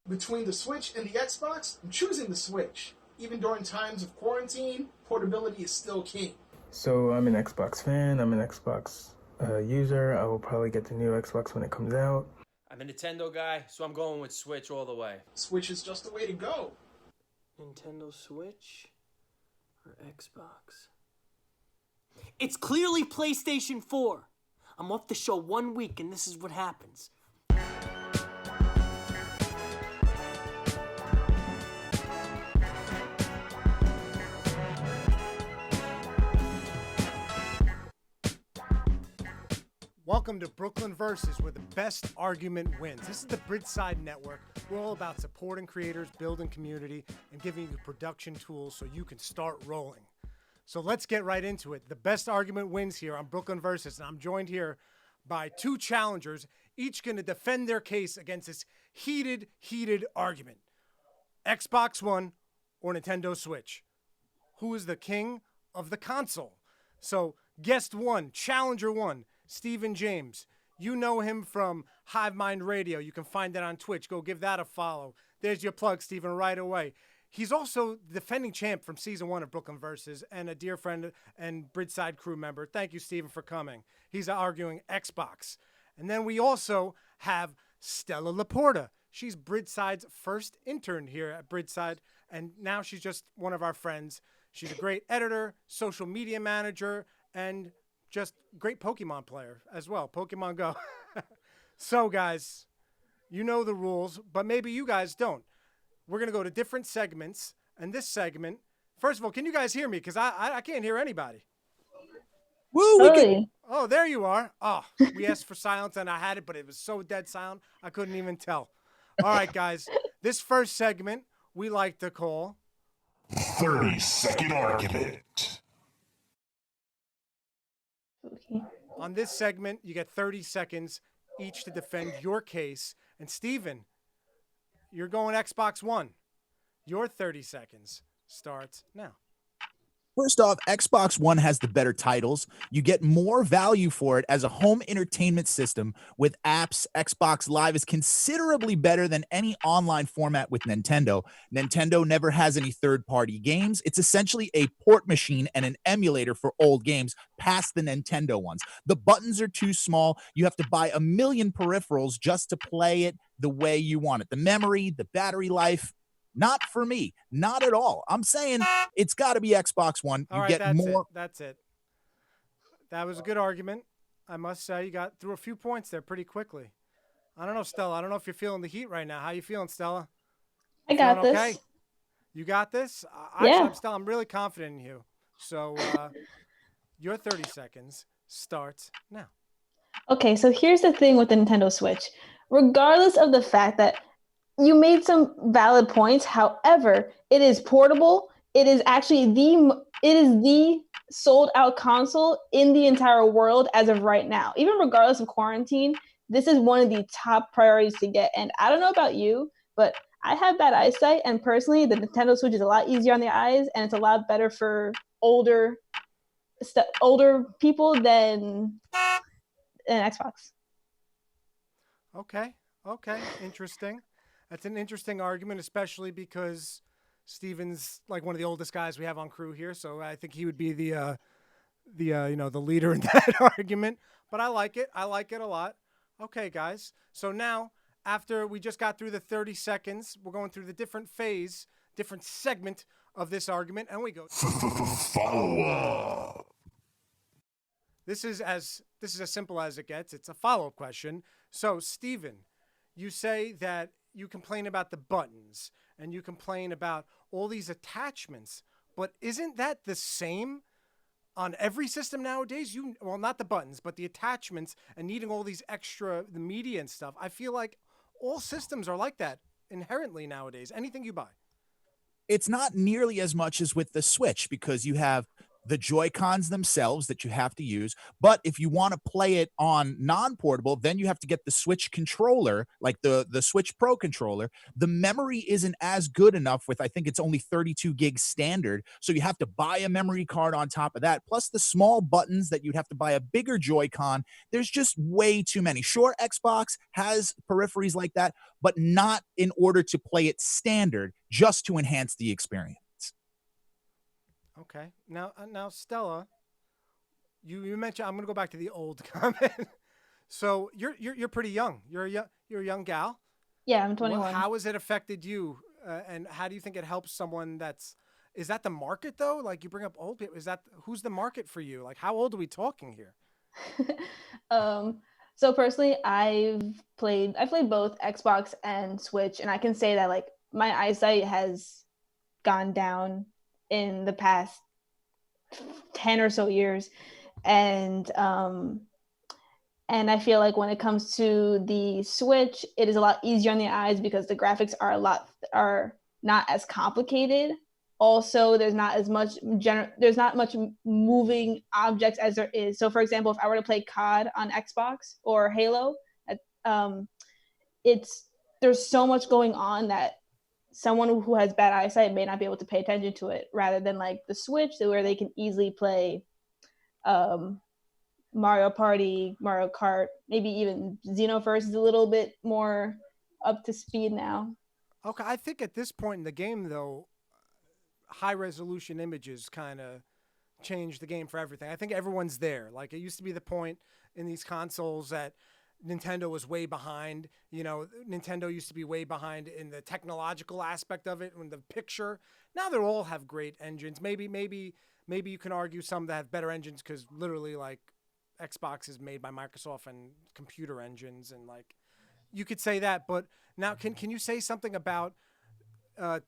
Between the Switch and the Xbox, I'm choosing the Switch. Even during times of quarantine, portability is still king. So I'm an Xbox fan, I'm an Xbox user. I will probably get the new Xbox when it comes out. I'm a Nintendo guy, so I'm going with Switch all the way. Switch is just the way to go. Nintendo Switch or Xbox? It's clearly PlayStation 4. I'm off the show 1 week and this is what happens. Welcome to Brooklyn Versus, where the best argument wins. This is the Bridgeside Network. We're all about supporting creators, building community, and giving you production tools so you can start rolling. So let's get right into it. The best argument wins here on Brooklyn Versus, and I'm joined here by two challengers, each going to defend their case against this heated argument. Xbox One or Nintendo Switch? Who is the king of the console? So guest one, challenger one, Stephen James. You know him from Hive Mind Radio. You can find that on Twitch. Go give that a follow. There's your plug, Stephen, right away. He's also the defending champ from season 1 of Brooklyn Versus and a dear friend and Bridgeside Crew member. Thank you, Stephen, for coming. He's arguing Xbox. And then we also have Stella LaPorta. She's Bridgeside's first intern here at Bridgeside, and now she's just one of our friends. She's a great editor, social media manager, and just great Pokemon player as well. Pokemon Go. So, guys, you know the rules, but maybe you guys don't. We're going to go to different segments. And this segment, first of all, can you guys hear me? Because I can't hear anybody. Woo! We can... Oh, there you are. Oh, we asked for silence, and I had it, but it was so dead silent, I couldn't even tell. All right, guys. This first segment we like to call 30-second argument. Okay. On this segment, you get 30 seconds each to defend your case. And Steven, you're going Xbox One. Your 30 seconds starts now. First off, Xbox One has the better titles. You get more value for it as a home entertainment system with apps. Xbox Live is considerably better than any online format with Nintendo. Nintendo never has any third-party games. It's essentially a port machine and an emulator for old games past the Nintendo ones. The buttons are too small. You have to buy a million peripherals just to play it the way you want it. The memory, the battery life, not for me. Not at all. I'm saying it's got to be Xbox One. All right, get more. That's it. That was a good argument. I must say you got through a few points there pretty quickly. I don't know, Stella. I don't know if you're feeling the heat right now. How you feeling, Stella? I got this. Okay? You got this? Yeah. Stella, I'm really confident in you. So your 30 seconds starts now. Okay, so here's the thing with the Nintendo Switch. Regardless of the fact that you made some valid points, however, it is portable. It is actually the sold out console in the entire world as of right now. Even regardless of quarantine, this is one of the top priorities to get. And I don't know about you, but I have bad eyesight, and personally, the Nintendo Switch is a lot easier on the eyes, and it's a lot better for older people than an Xbox. Okay, interesting. That's an interesting argument, especially because Steven's like one of the oldest guys we have on crew here, so I think he would be the leader in that argument. But I like it. I like it a lot. Okay, guys. So now, after we just got through the 30 seconds, we're going through the different segment of this argument, and we go Follow-up. This is as simple as it gets. It's a follow-up question. So, Steven, you say that you complain about the buttons and you complain about all these attachments, but isn't that the same on every system nowadays? Well, not the buttons, but the attachments and needing all these the media and stuff. I feel like all systems are like that inherently nowadays. Anything you buy. It's not nearly as much as with the Switch because you have the Joy-Cons themselves that you have to use. But if you want to play it on non-portable, then you have to get the Switch controller, like the Switch Pro controller. The memory isn't as good enough with, I think it's only 32 gigs standard. So you have to buy a memory card on top of that, plus the small buttons that you'd have to buy a bigger Joy-Con. There's just way too many. Sure, Xbox has peripheries like that, but not in order to play it standard, just to enhance the experience. Okay. Now, Stella, you mentioned, I'm going to go back to the old comment. So you're pretty young. You're a young gal. Yeah, I'm 21. How has it affected you? And how do you think it helps someone is that the market though? Like you bring up old people, who's the market for you? Like how old are we talking here? So personally, I've played both Xbox and Switch, and I can say that like my eyesight has gone down in the past 10 or so years. And I feel like when it comes to the Switch, it is a lot easier on the eyes because the graphics are not as complicated. Also, there's not much moving objects as there is. So for example, if I were to play COD on Xbox or Halo, there's so much going on that someone who has bad eyesight may not be able to pay attention to it, rather than like the Switch where they can easily play Mario Party, Mario Kart, maybe even Xenoverse is a little bit more up to speed now. Okay, I think at this point in the game though, high resolution images kind of change the game for everything. I think everyone's there. Like it used to be the point in these consoles that Nintendo was way behind. You know, Nintendo used to be way behind in the technological aspect of it, in the picture. Now they all have great engines. Maybe you can argue some that have better engines because literally like Xbox is made by Microsoft and computer engines, and like you could say that. But now can you say something about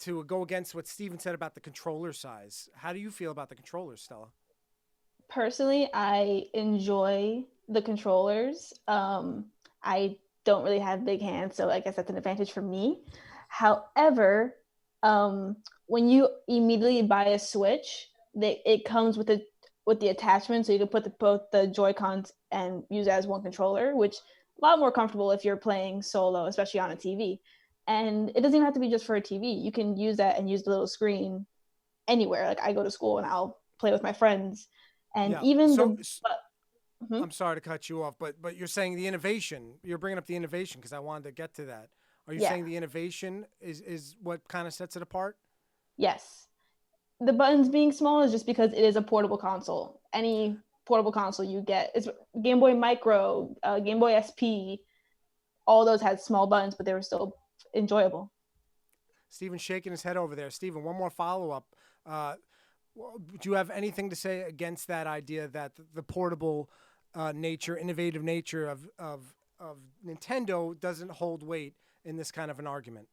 to go against what Steven said about the controller size? How do you feel about the controllers, Stella? Personally, I enjoy the controllers. I don't really have big hands, so I guess that's an advantage for me. However, when you immediately buy a Switch, it comes with the attachment, so you can put both the Joy-Cons and use it as one controller, which is a lot more comfortable if you're playing solo, especially on a TV. And it doesn't even have to be just for a TV. You can use that and use the little screen anywhere. Like I go to school and I'll play with my friends. And I'm sorry to cut you off, but you're saying the innovation. You're bringing up the innovation because I wanted to get to that. Are you saying the innovation is what kind of sets it apart? Yes. The buttons being small is just because it is a portable console. Any portable console you get, it's Game Boy Micro, Game Boy SP, all those had small buttons, but they were still enjoyable. Steven's shaking his head over there. Steven, one more follow-up. Do you have anything to say against that idea that the portable innovative nature of Nintendo doesn't hold weight in this kind of an argument?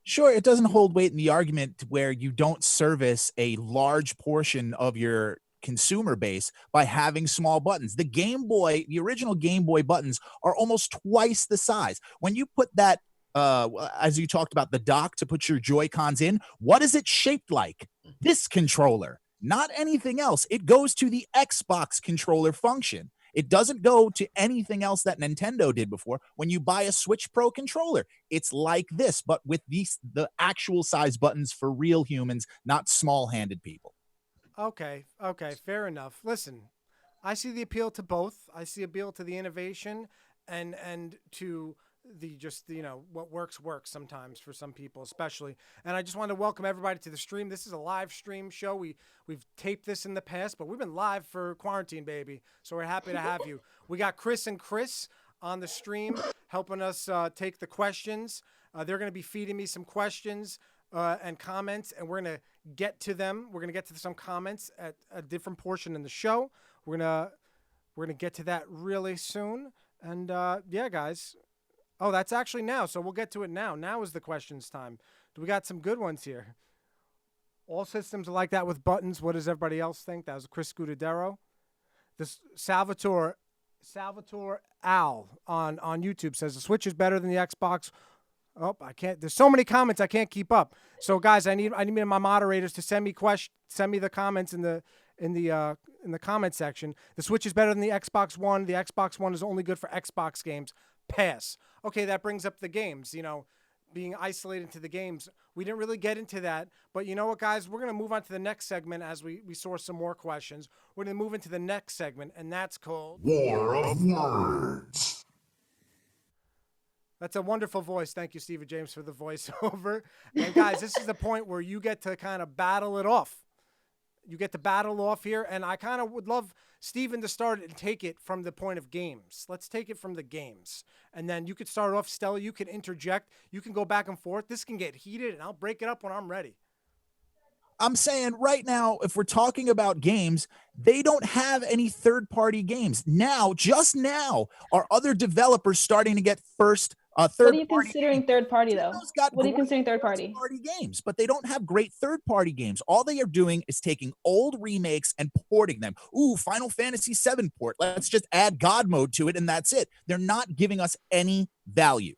Sure, it doesn't hold weight in the argument where you don't service a large portion of your consumer base by having small buttons. The original Game Boy buttons are almost twice the size. When you put that, as you talked about, the dock to put your Joy-Cons in, what is it shaped like? This controller, not anything else. It goes to the Xbox controller function. It doesn't go to anything else that Nintendo did before. When you buy a Switch Pro controller, it's like this, but with the actual size buttons for real humans, not small-handed people. Okay, fair enough. Listen, I see the appeal to both. I see appeal to the innovation and to the just, what works sometimes for some people especially. And I just want to welcome everybody to the stream. This is a live stream show. We've taped this in the past, but we've been live for quarantine, baby. So we're happy to have you. We got Chris and Chris on the stream helping us take the questions. They're going to be feeding me some questions and comments, and we're going to get to them. We're going to get to some comments at a different portion in the show. We're going to get to that really soon. And yeah, guys. Oh, that's actually now, so we'll get to it now. Now is the questions time. We got some good ones here. All systems are like that with buttons. What does everybody else think? That was Chris Scudero. This Salvatore Al on YouTube says the Switch is better than the Xbox. Oh, I can't. There's so many comments I can't keep up. So guys, I need my moderators to send me the comments in in the comment section. The Switch is better than the Xbox One. The Xbox One is only good for Xbox games. Pass. Okay, that brings up the games, being isolated to the games. We didn't really get into that, but you know what, guys? We're going to move on to the next segment as we source some more questions. We're going to move into the next segment, and that's called War of Words. That's a wonderful voice. Thank you, Stephen James, for the voiceover. And guys, this is the point where you get to kind of battle it off. You get to battle off here, and I kind of would love Stephen to start it and take it from the point of games. Let's take it from the games. And then you could start off, Stella. You can interject. You can go back and forth. This can get heated, and I'll break it up when I'm ready. I'm saying right now, if we're talking about games, they don't have any third-party games. Just now, are other developers starting to get third-party What are you considering third party, though? What are you considering third party? Games, but they don't have great third-party games. All they are doing is taking old remakes and porting them. Ooh, Final Fantasy VII port. Let's just add God mode to it, and that's it. They're not giving us any value.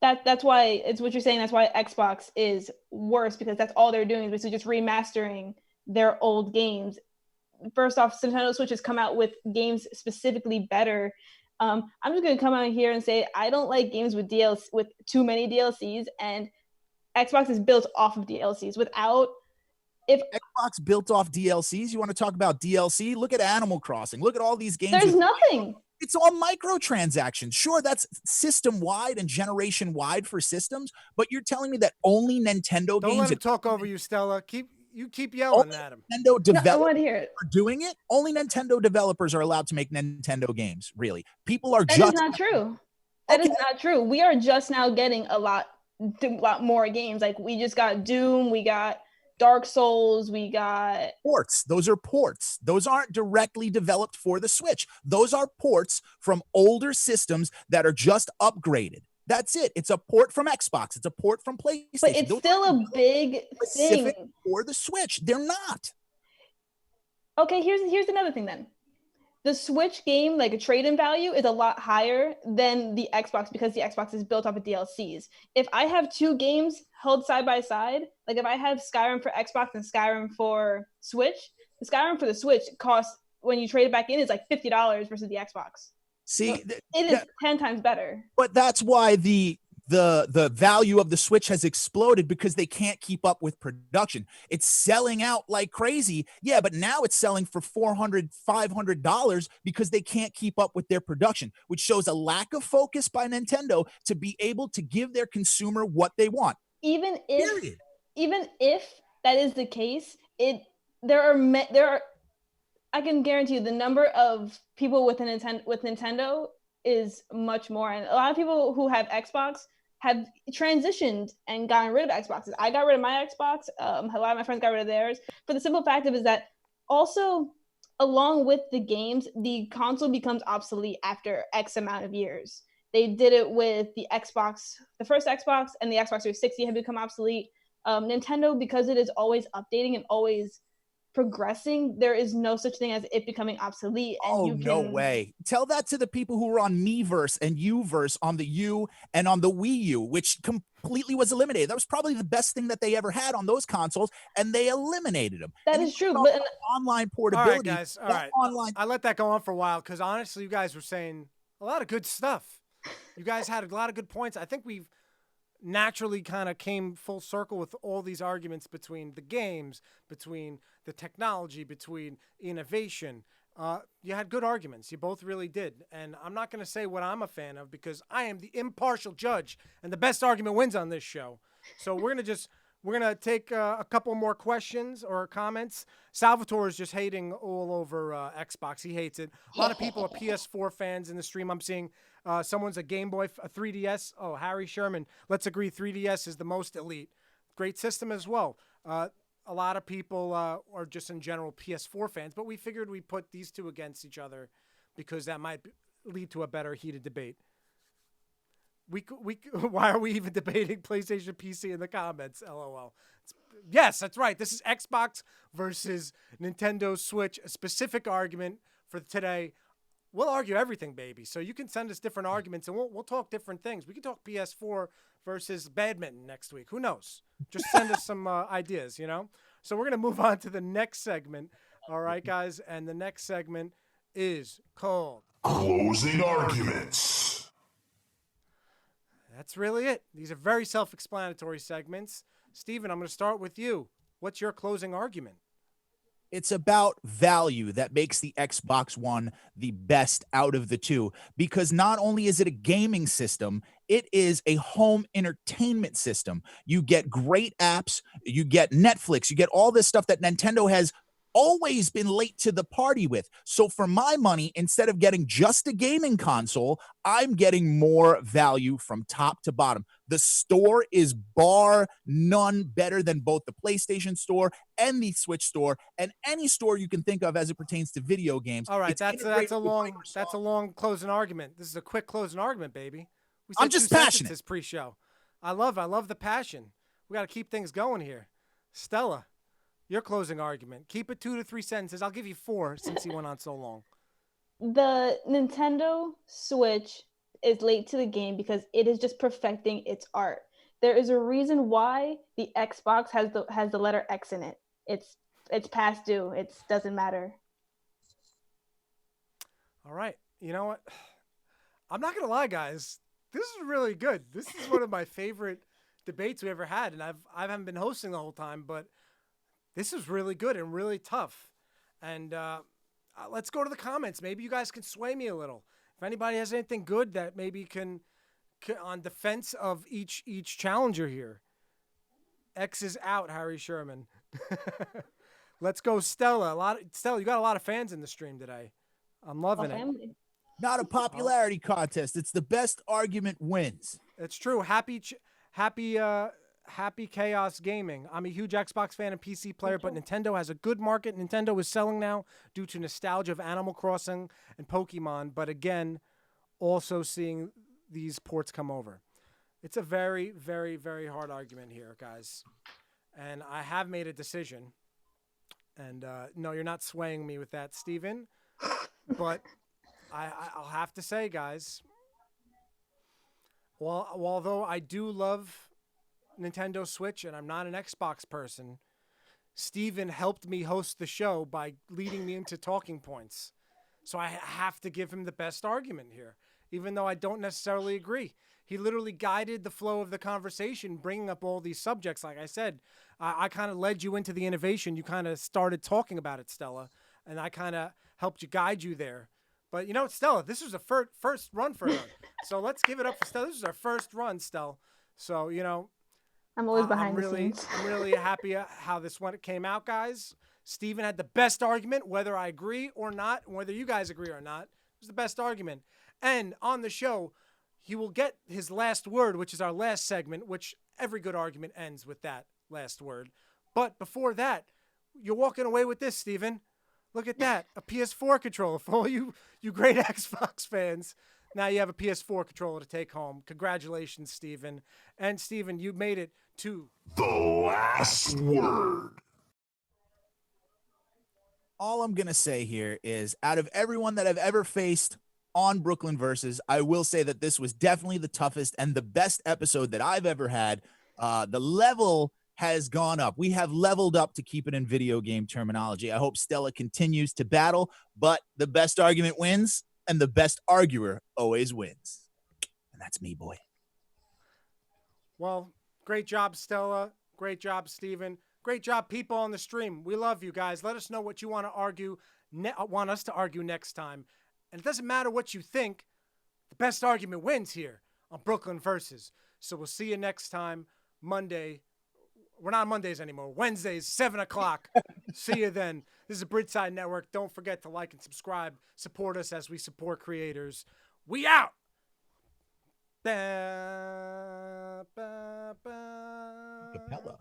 That's why it's what you're saying. That's why Xbox is worse, because that's all they're doing is basically just remastering their old games. First off, Nintendo Switch has come out with games specifically better. I'm just going to come out here and say I don't like games with with too many DLCs, and Xbox is built off of DLCs. If Xbox built off DLCs, you want to talk about DLC? Look at Animal Crossing. Look at all these games. There's nothing. It's all microtransactions. Sure, that's system-wide and generation-wide for systems, but you're telling me that only Nintendo Don't games... let him talk over you, Stella. Keep yelling at him. Nintendo developers hear it. are doing it. Only Nintendo developers are allowed to make Nintendo games, really. People are That is not true. That is not true. We are just now getting a lot more games. Like, we just got Doom, we got Dark Souls, we got ports. Those are ports. Those aren't directly developed for the Switch. Those are ports from older systems that are just upgraded. That's it. It's a port from Xbox. It's a port from PlayStation. But it's still a big thing for the Switch. They're not. Okay, here's another thing then. The Switch game, like a trade-in value, is a lot higher than the Xbox because the Xbox is built off of DLCs. If I have two games held side by side, like if I have Skyrim for Xbox and Skyrim for Switch, the Skyrim for the Switch costs, when you trade it back in, is like $50 versus the Xbox. See, so it is 10 times better. But that's why the value of the Switch has exploded, because they can't keep up with production. It's selling out like crazy. Yeah, but now it's selling for $400, $500 because they can't keep up with their production, which shows a lack of focus by Nintendo to be able to give their consumer what they want. Even if that is the case, there are I can guarantee you the number of people with Nintendo is much more, and a lot of people who have Xbox have transitioned and gotten rid of Xboxes. I got rid of my Xbox. A lot of my friends got rid of theirs. For the simple fact of is that also, along with the games, the console becomes obsolete after X amount of years. They did it with the Xbox, the first Xbox, and the Xbox 360 had become obsolete. Nintendo, because it is always updating and always progressing, there is no such thing as it becoming obsolete. And no way. Tell that to the people who were on Miiverse and Uverse on the U and on the Wii U, which completely was eliminated. That was probably the best thing that they ever had on those consoles, and they eliminated them. That is true. But online portability. All right, guys. All right. I let that go on for a while because honestly, you guys were saying a lot of good stuff. You guys had a lot of good points. I think we've naturally kind of came full circle with all these arguments between the games, between the technology, between innovation. You had good arguments. You both really did. And I'm not going to say what I'm a fan of because I am the impartial judge and the best argument wins on this show. So we're going to take a couple more questions or comments. Salvatore is just hating all over Xbox. He hates it. A lot of people are PS4 fans in the stream. I'm seeing someone's a Game Boy, a 3DS. Oh, Harry Sherman. Let's agree 3DS is the most elite. Great system as well. A lot of people are just in general PS4 fans, but we figured we'd put these two against each other because that might lead to a better heated debate. Why are we even debating PlayStation PC in the comments? LOL. Yes, that's right. This is Xbox versus Nintendo Switch, a specific argument for today. We'll argue everything, baby. So you can send us different arguments, and we'll talk different things. We can talk PS4 versus badminton next week. Who knows? Just send us some ideas, you know? So we're going to move on to the next segment. All right, guys. And the next segment is called Closing Arguments. That's really it. These are very self-explanatory segments. Steven, I'm going to start with you. What's your closing argument? It's about value that makes the Xbox One the best out of the two, because not only is it a gaming system, it is a home entertainment system. You get great apps, you get Netflix, you get all this stuff that Nintendo has always been late to the party with. So for my money, instead of getting just a gaming console, I'm getting more value from top to bottom. The store is bar none better than both the PlayStation Store and the Switch Store and any store you can think of as it pertains to video games. All right, It's that's integrated a with long Microsoft. closing argument. This is a quick closing argument, baby. We I'm said just two passionate. sentences pre-show. I love the passion. We got to keep things going here. Stella, your closing argument. Keep it 2 to 3 sentences. I'll give you 4 since you went on so long. The Nintendo Switch is late to the game because it is just perfecting its art. There is a reason why the Xbox has the letter X in it. It's past due. It doesn't matter. All right. You know what? I'm not going to lie, guys. This is really good. This is one of my favorite debates we ever had, and I haven't been hosting the whole time, but this is really good and really tough. And let's go to the comments. Maybe you guys can sway me a little. If anybody has anything good that maybe can on defense of each challenger here. X is out, Harry Sherman. Let's go, Stella. Stella, you got a lot of fans in the stream today. I'm loving it. Not a popularity contest. It's the best argument wins. It's true. Happy Chaos Gaming. I'm a huge Xbox fan and PC player, but Nintendo has a good market. Nintendo is selling now due to nostalgia of Animal Crossing and Pokemon, but again, also seeing these ports come over. It's a very, very, very hard argument here, guys. And I have made a decision. And no, you're not swaying me with that, Steven. But I'll have to say, guys, although I do love Nintendo Switch and I'm not an Xbox person, Steven helped me host the show by leading me into talking points. So I have to give him the best argument here, even though I don't necessarily agree. He literally guided the flow of the conversation, bringing up all these subjects. Like I said, I kind of led you into the innovation. You kind of started talking about it, Stella, and I kind of helped you guide you there. But, you know, Stella, this was a first run for her. So let's give it up for Stella. This is our first run, Stella. So, you know, I'm always behind the scenes. I'm really happy how this one came out, guys. Steven had the best argument, whether I agree or not, whether you guys agree or not. It was the best argument. And on the show, he will get his last word, which is our last segment, which every good argument ends with that last word. But before that, you're walking away with this, Steven. Look at that, a PS4 controller for all you great Xbox fans. Now you have a PS4 controller to take home. Congratulations, Steven. And Steven, you made it to the last word. All I'm going to say here is, out of everyone that I've ever faced on Brooklyn Versus, I will say that this was definitely the toughest and the best episode that I've ever had. The level has gone up. We have leveled up, to keep it in video game terminology. I hope Stella continues to battle, but the best argument wins, and the best arguer always wins. And that's me, boy. Well, great job, Stella. Great job, Steven. Great job, people on the stream. We love you guys. Let us know what you want us to argue next time. And it doesn't matter what you think. The best argument wins here on Brooklyn Versus. So we'll see you next time, Monday. We're not Mondays anymore. Wednesdays, 7 o'clock. See you then. This is the Bridgeside Network. Don't forget to like and subscribe. Support us as we support creators. We out! Ba, ba, ba. Capella.